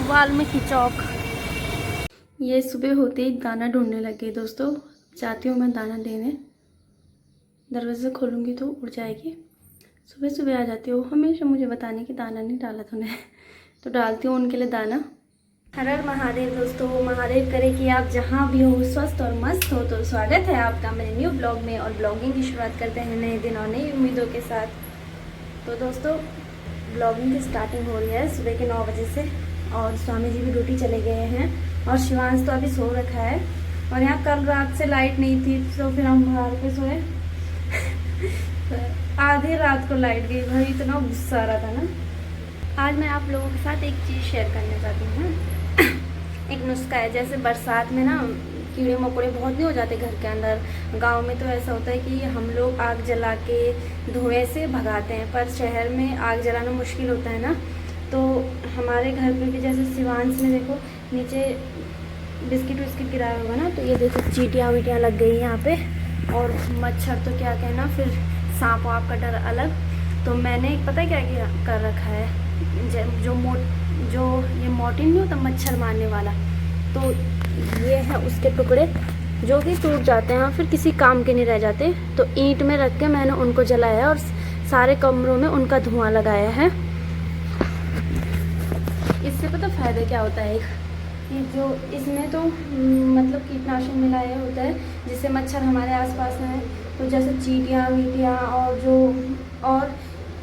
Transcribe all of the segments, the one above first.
वाल्मीकि चौक। ये सुबह होते ही दाना ढूंढने लग गई दोस्तों। जाती हूँ मैं दाना देने, दरवाज़ा खोलूँगी तो उड़ जाएगी। सुबह सुबह आ जाती हो हमेशा मुझे बताने कि दाना नहीं डाला तूने तो डालती हूँ उनके लिए दाना। हर हर महादेव दोस्तों, महादेव करे कि आप जहाँ भी हो स्वस्थ और मस्त हो। तो स्वागत है आपका मेरे न्यू ब्लॉग में, और ब्लॉगिंग की शुरुआत करते हैं नए दिन और नई उम्मीदों के साथ। तो दोस्तों ब्लॉगिंग की स्टार्टिंग हो रही है सुबह के 9 बजे से, और स्वामी जी भी ड्यूटी चले गए हैं और शिवांश तो अभी सो रखा है। और यहाँ कल रात से लाइट नहीं थी तो फिर हम बाहर पे सोए आधी रात को लाइट गई, भाई इतना गुस्सा आ रहा था ना। आज मैं आप लोगों के साथ एक चीज़ शेयर करना चाहती हूँ। एक नुस्खा है, जैसे बरसात में ना कीड़े मकोड़े बहुत नहीं हो जाते घर के अंदर। गांव में तो ऐसा होता है कि हम लोग आग जला के धुएं से भगाते हैं, पर शहर में आग जलाना मुश्किल होता है ना। तो हमारे घर पे भी जैसे शिवांश में देखो नीचे बिस्किट विस्किट गिराया होगा ना, तो ये देखो चींटियाँ वीटियाँ लग गई यहाँ पे, और मच्छर तो क्या कहना, फिर सांप वाप का डर अलग। तो मैंने पता है क्या किया कर रखा है, जो ये मोर्टीन नहीं होता मच्छर मारने वाला, तो ये है उसके टुकड़े जो कि टूट जाते हैं फिर किसी काम के नहीं रह जाते। तो ईंट में रख के मैंने उनको जलाया है और सारे कमरों में उनका धुआं लगाया है। इससे पता फ़ायदा क्या होता है, कि जो इसमें तो मतलब कीटनाशक मिलाया होता है जिससे मच्छर हमारे आसपास में है, तो जैसे चींटियाँ वीटियाँ और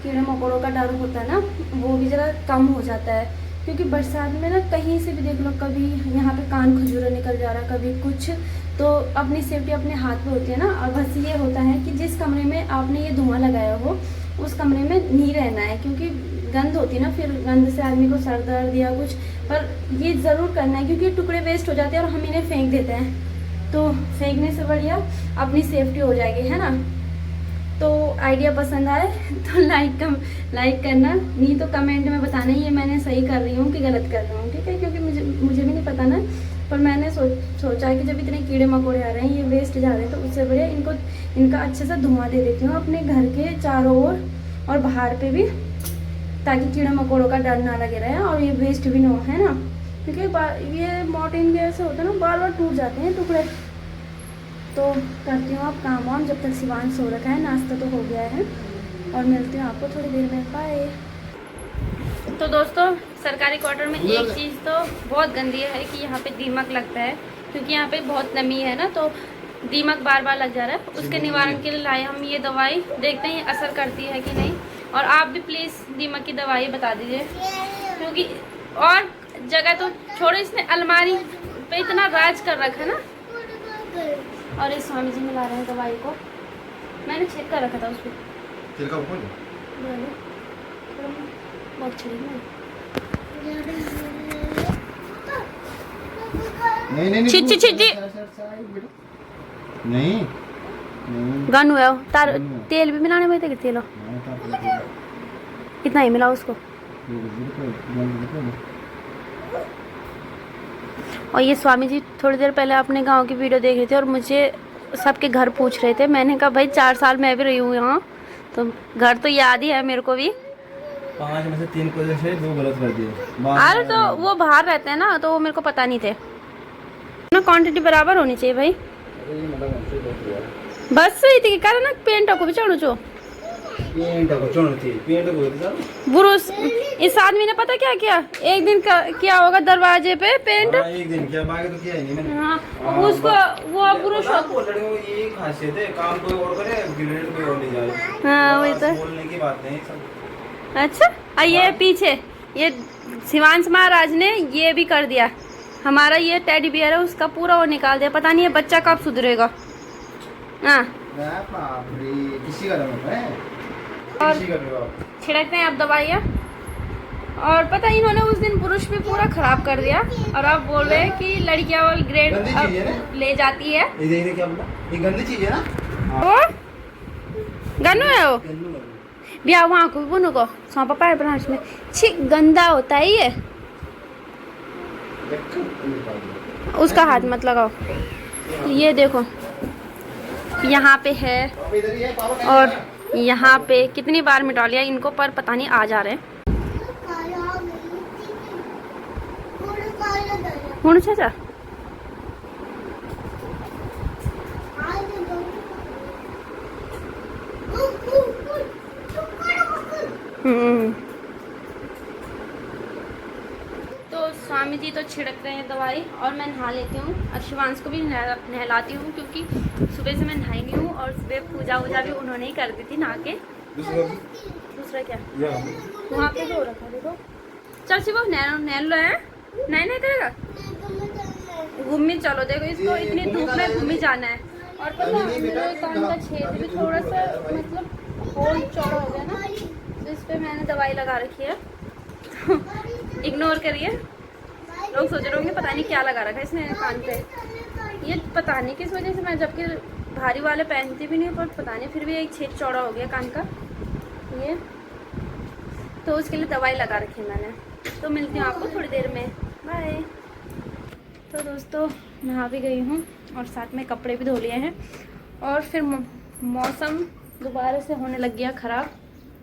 कीड़े मकोड़ों का डर होता है ना, वो भी ज़रा कम हो जाता है। क्योंकि बरसात में ना कहीं से भी देख लो, कभी यहाँ पे कान खजूरा निकल जा रहा, कभी कुछ, तो अपनी सेफ्टी अपने हाथ में होती है ना। और बस ये होता है कि जिस कमरे में आपने ये धुआं लगाया हो उस कमरे में नहीं रहना है, क्योंकि गंद होती है ना, फिर गंद से आदमी को सर दर्द या कुछ। पर ये ज़रूर करना है क्योंकि टुकड़े वेस्ट हो जाते हैं और हम इन्हें फेंक देते हैं, तो फेंकने से बढ़िया अपनी सेफ्टी हो जाएगी, है ना। तो आइडिया पसंद आए तो लाइक करना, नहीं तो कमेंट में बताना ये मैंने सही कर रही हूँ कि गलत कर रही हूँ, ठीक है। क्योंकि मुझे भी नहीं पता ना, पर मैंने सोचा कि जब इतने कीड़े मकोड़े आ रहे हैं, ये वेस्ट जा रहे हैं, तो उससे बढ़िया इनका अच्छे से धुआं दे देती हूँ अपने घर के चारों ओर और बाहर पे भी, ताकि कीड़े मकोड़ों का डर ना लगे रहे और ये वेस्ट भी ना हो, है ना। क्योंकि ये मोर्टीन के ऐसे होते हैं ना, बार बार टूट जाते हैं टुकड़े। तो करती हूँ आप काम वाम, जब तक शिवांश सो रखा है, नाश्ता तो हो गया है, और मिलती हूँ आपको थोड़ी देर में, बाय। तो दोस्तों सरकारी क्वार्टर में एक चीज़ तो बहुत गंदी है कि यहाँ पे दीमक लगता है, क्योंकि यहाँ पे बहुत नमी है ना, तो दीमक बार बार लग जा रहा है। उसके निवारण के लिए लाए हम ये दवाई, देखते हैं ये असर करती है कि नहीं। और आप भी प्लीज़ दीमक की दवाई बता दीजिए, क्योंकि और जगह तो छोड़ो, इसने अलमारी पे इतना राज कर रखा ना। और ये स्वामी जी मिला रहे हैं दवाई को, मैंने चेक कर रखा था उसको। नहीं गन हुआ तार, तेल भी मिलाने में थे, तेल इतना ही मिला उसको। और ये स्वामी जी थोड़ी देर पहले अपने गांव की वीडियो देख रहे थे और मुझे सबके घर पूछ रहे थे। मैंने कहा भाई 4 साल मैं भी रही हूँ यहाँ, तो घर तो याद ही है मेरे को भी। 5 में से 3 को जैसे 2 गलत कर दिए। अरे तो वो बाहर रहते हैं ना, तो वो मेरे को पता नहीं थे ना। क्वांटिटी बराबर होनी चाहिए भाई। बस सही थी कारण ना पेंट को भी चढ़ू चो बुरुस। इस आदमी ने पता क्या किया, एक दिन किया होगा दरवाजे पे पेंट। एक दिन किया, बाकी तो किया ही नहीं मैंने। हाँ उसको वो बुरुस ये खासियत है, काम कोई और करे ग्रेड कोई और ले जाए। हाँ वही तो बोलने की बात नहीं सब। अच्छा ये पीछे ये शिवांश महाराज ने ये भी कर दिया। हमारा ये टेडी बियर है, उसका पूरा वो निकाल दिया। पता नहीं ये बच्चा कब सुधरेगा। हाँ किसी का और छिड़कते हैं आप दवाइयाँ। और पता इन्होंने उस दिन पुरुष भी पूरा खराब कर दिया, और अब बोल रहे हैं कि लड़कियां वाली ग्रेड ले जाती है। ये क्या बोला, ये गंदी चीज है ना। वो गन्नू है वो बिया वहाँ को बुनो को सौंपा पैर ब्रांच में छी गंदा होता है ये, उसका हाथ मत लगाओ। ये देखो यहाँ पे है, और यहाँ पे कितनी बार मिटा लिया इनको, पर पता नहीं आ जा रहे हैं। हुण चाचा तो स्वामी जी तो छिड़क रहे हैं दवाई और मैं नहा लेती हूँ और शिवांश को भी नहलाती हूँ, क्योंकि सुबह से मैं नहाई नहीं हूँ और सुबह पूजा वूजा भी उन्होंने ही कर दी थी नहा के। दूसरा क्या वहाँ पे हो रखा देखो। चल शिव नहल लो है, नहीं करेगा घूमी। चलो देखो इसको इतनी धूप में घूमी जाना है। और पता है मेरे कान का छेद भी थोड़ा सा मतलब होल चौड़ा हो गया ना, तो इस पर मैंने दवाई लगा रखी है। इग्नोर करिए, लोग सोच रहे होंगे पता नहीं क्या लगा रखा है इसने कान पे। ये पता नहीं किस वजह से, मैं जबकि भारी वाले पहनती भी नहीं, पर पता नहीं फिर भी एक छेद चौड़ा हो गया कान का ये, तो उसके लिए दवाई लगा रखी है मैंने। तो मिलती हूँ आपको थोड़ी देर में, बाय। तो दोस्तों नहा भी गई हूँ और साथ में कपड़े भी धो लिए हैं। और फिर मौसम दोबारा से होने लग गया ख़राब,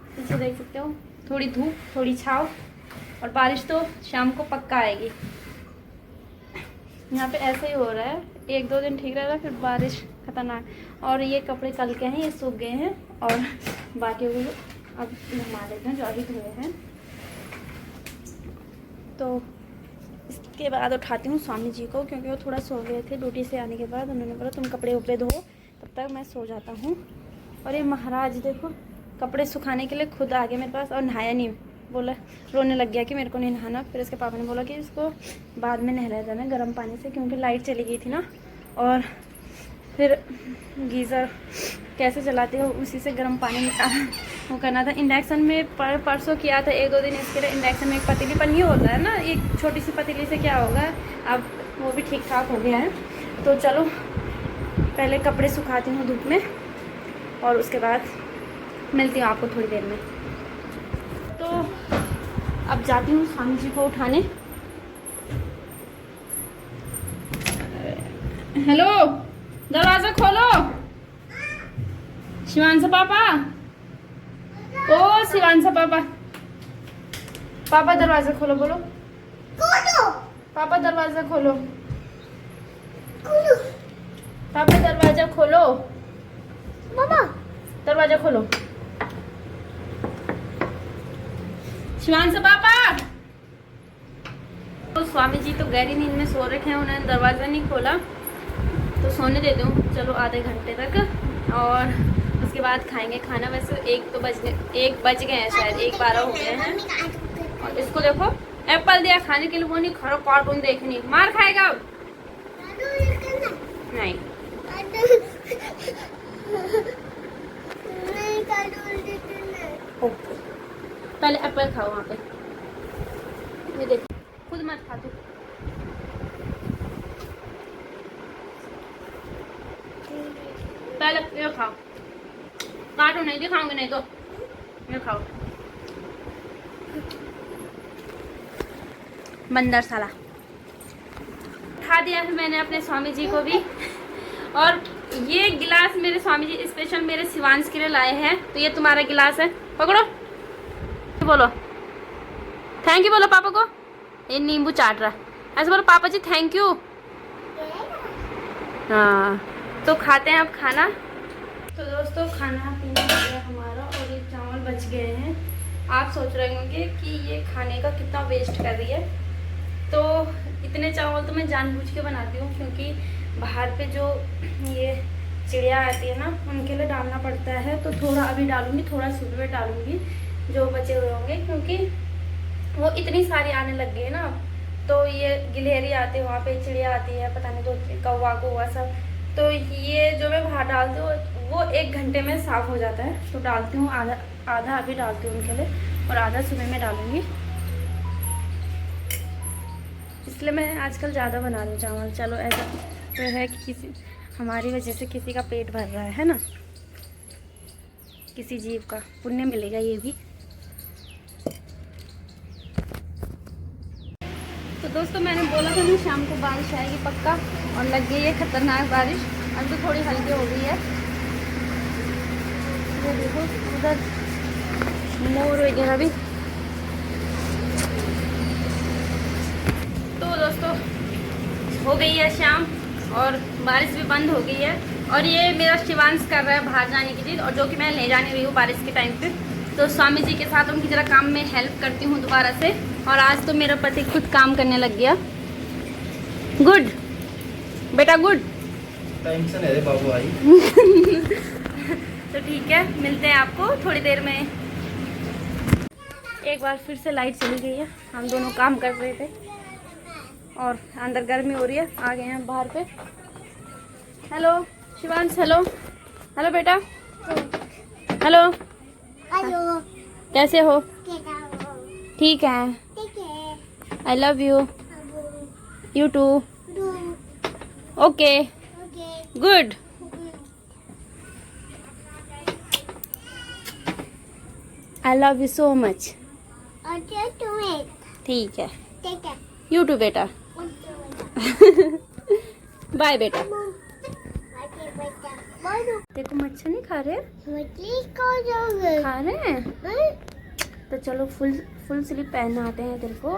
पीछे देख सकते हो, थोड़ी धूप थोड़ी छाँव, और बारिश तो शाम को पक्का आएगी। यहाँ पे ऐसे ही हो रहा है, 1-2 दिन ठीक रहेगा फिर बारिश खतरनाक। और ये कपड़े कल के हैं, ये सूख गए हैं, और बाकी वो अब नहा लेते हैं जो अभी धोए हैं। तो इसके बाद उठाती हूँ स्वामी जी को, क्योंकि वो थोड़ा सो गए थे ड्यूटी से आने के बाद। उन्होंने बोला तुम कपड़े उपड़े धो, तब तक मैं सो जाता हूँ। और ये महाराज देखो कपड़े सुखाने के लिए खुद आ गए मेरे पास, और नहाया नहीं, बोला रोने लग गया कि मेरे को नहीं नहाना। फिर इसके पापा ने बोला कि इसको बाद में नहलाया जाना गर्म पानी से, क्योंकि लाइट चली गई थी ना, और फिर गीज़र कैसे चलाते हो उसी से गर्म पानी निकाल वो करना था। इंडक्शन में परसों किया था 1-2 दिन इसके लिए। इंडक्शन में एक पतीली पन्नी होता है ना, एक छोटी सी पतीली से क्या होगा, अब वो भी ठीक ठाक हो गया है। तो चलो पहले कपड़े सुखाती हूँ धूप में, और उसके बाद मिलती हूँ आपको थोड़ी देर में। तो अब जाती हूँ स्वामी जी को उठाने। हेलो, दरवाज़ा खोलो। शिवांश पापा, ओ शिवांश पापा, पापा दरवाज़ा खोलो, बोलो पापा दरवाज़ा खोलो, पापा दरवाज़ा खोलो, पापा दरवाज़ा खोलो। शिवांश पापा, तो स्वामी जी तो गहरी नींद में सो रखे हैं, उन्होंने दरवाज़ा नहीं खोला, तो सोने दे दूँ चलो आधे घंटे तक, और उसके बाद खाएंगे खाना। वैसे 1 बज गए हैं शायद, 1:12 हो गए हैं। और इसको देखो एप्पल दिया खाने के लिए, वो नहीं खरो कार्टून देखनी, मार खाएगा नहीं। पहले एप्पल खाओ वहाँ पे, ये देखो खुद मत खा तू। पहले ये खाओ, कार्टून नहीं दिखाऊंगी नहीं तो ये खाओ। बंदर साला। खा दिया है मैंने अपने स्वामी जी को भी। और ये गिलास मेरे स्वामी जी स्पेशल मेरे शिवांश के लिए लाए हैं, तो ये तुम्हारा गिलास है, पकड़ो, बोलो थैंक यू, बोलो पापा को। ये नींबू चाट रहा है, ऐसे बोलो पापा जी थैंक यू। हाँ तो खाते हैं अब खाना। तो दोस्तों खाना पीना हो गया हमारा, और ये चावल बच गए हैं। आप सोच रहे होंगे कि ये खाने का कितना वेस्ट कर रही है, तो इतने चावल तो मैं जानबूझ के बनाती हूँ, क्योंकि बाहर पे जो ये चिड़िया आती है ना, उनके लिए डालना पड़ता है। तो थोड़ा अभी डालूंगी, थोड़ा सुबह में डालूंगी जो बचे हुए होंगे, क्योंकि वो इतनी सारी आने लग गई है ना। तो ये गिलहरी आती है, वहाँ पे चिड़िया आती है, पता नहीं तो कौवा कौवा सब। तो ये जो मैं बाहर डालती हूँ वो 1 घंटे में साफ़ हो जाता है। तो डालती हूँ आधा अभी डालती हूँ उनके लिए, और आधा सुबह में डालूँगी। इसलिए मैं आजकल ज़्यादा बना रही हूँ चावल। चलो ऐसा तो है कि किसी हमारी वजह से किसी का पेट भर रहा है ना, किसी जीव का पुण्य मिलेगा ये भी। तो दोस्तों मैंने बोला था ना शाम को बारिश आएगी पक्का, और लग गई है खतरनाक बारिश। अब तो थोड़ी हल्की हो गई है। ये देखो उधर मोर वगैरह भी। तो दोस्तों हो गई है शाम और बारिश भी बंद हो गई है और ये मेरा शिवांश कर रहा है बाहर जाने की चीज़ और जो कि मैं ले जाने रही हूँ बारिश के टाइम पे। तो स्वामी जी के साथ उनकी ज़रा काम में हेल्प करती हूँ दोबारा से। और आज तो मेरा पति खुद काम करने लग गया। गुड बेटा गुड। टेंशन है रे बाबू भाई। तो ठीक है, मिलते हैं आपको थोड़ी देर में। एक बार फिर से लाइट चली गई है। हम दोनों काम कर रहे थे और अंदर गर्मी हो रही है, आ गए हैं बाहर पे। हेलो शिवांश, हेलो हेलो बेटा, हेलो हेलो कैसे हो? ठीक है, ठीक है I love you, you too, okay good. I love you so much. ठीक है, यू टू बेटा, बाय बेटा। देखो मच्छर नहीं खा रहे, खा रहे हैं तो चलो फुल स्लीप पहनाते हैं तेरे को।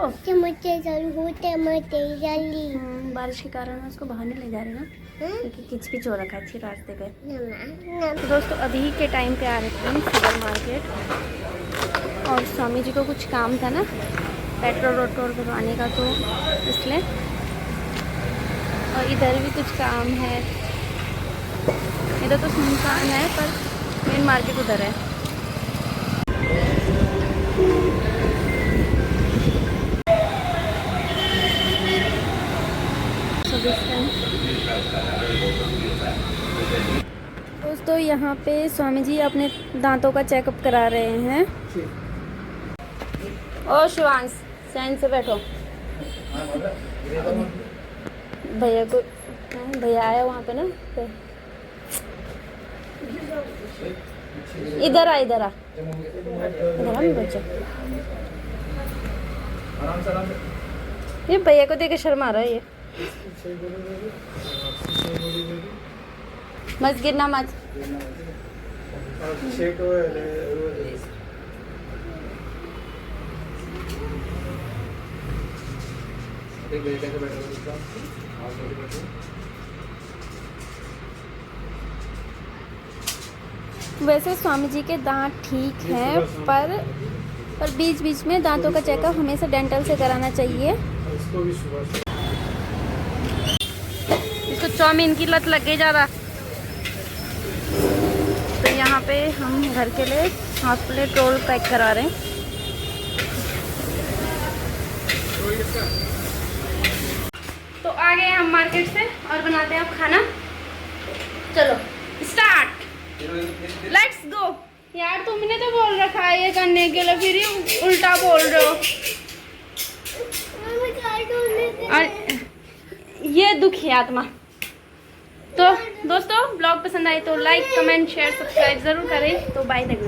बारिश के कारण मैं उसको बाहर नहीं ले जा रही ना, क्योंकि किचकिच हो रखा है अच्छी रास्ते पे। तो दोस्तों अभी के टाइम पे आ रहे थे हम सुपर मार्केट और स्वामी जी को कुछ काम था ना पेट्रोल वेट्रोल भरवाने का, तो इसलिए। और इधर भी कुछ काम है, इधर तो सुनसान है पर मेन मार्केट उधर है। दोस्तों यहाँ पे स्वामी जी अपने दांतों का चेकअप करा रहे हैं। ओ शिवांश चैन से बैठो। भैया को, भैया आया वहाँ पे ना, इधर आ इधर आ मेरे बच्चा। ये भैया को देख के शर्मा रहा है ये। मत गिरना मत। वैसे स्वामी जी के दांत ठीक हैं पर बीच बीच में दांतों का चेकअप हमेशा डेंटल से कराना चाहिए। इसको चाउमीन की लत लग गई ज़्यादा। तो यहाँ पे हम घर के लिए हाफ प्लेट रोल पैक करा रहे हैं। तो आ गए हम मार्केट से और बनाते हैं अब खाना। चलो स्टार्ट, लेट्स गो। यार तुमने तो बोल रखा है ये करने के लिए, फिर ही उल्टा बोल रहे हो। और ये दुखी आत्मा। तो दोस्तों ब्लॉग पसंद आए तो लाइक कमेंट शेयर सब्सक्राइब ज़रूर करें। तो बाय, तक।